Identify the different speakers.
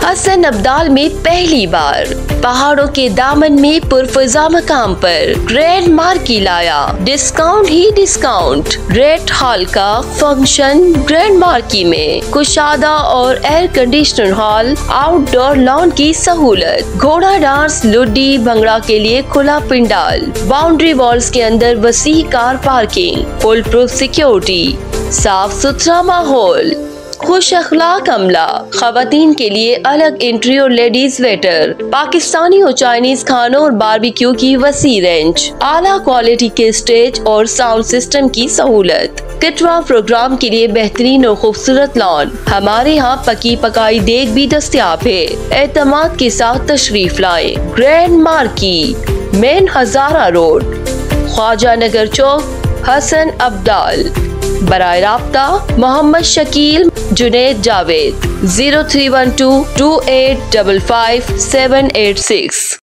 Speaker 1: हसन अब्दाल में पहली बार पहाड़ों के दामन में पुरफजा मकाम पर ग्रैंड मार्की लाया डिस्काउंट ही डिस्काउंट। रेड हॉल का फंक्शन ग्रैंड मार्की में कुशादा और air conditioner hall, outdoor lawn की सहूलत, घोड़ा डांस, लुड्डी, भंगड़ा के लिए खुला पिंडाल, बाउंड्री वॉल्स के अंदर वसी car parking, full proof security, साफ सुथरा माहौल, खुश अखलाक अमला, खवातीन के लिए अलग एंट्री और लेडीज वेटर, पाकिस्तानी और चाइनीज खानों और बारबेक्यू की वसी रेंज, आला क्वालिटी के स्टेज और साउंड सिस्टम की सहूलत, कटवा प्रोग्राम के लिए बेहतरीन और खूबसूरत लॉन। हमारे यहाँ पकी पकाई देग भी दस्तयाब है। एतमाद के साथ तशरीफ लाएं। ग्रैंड मार्की, मेन हजारा रोड, ख्वाजा नगर चौक, हसन अब्दाल। बराए राब्ता मोहम्मद शकील जुनेद जावेद 0312 2855 786।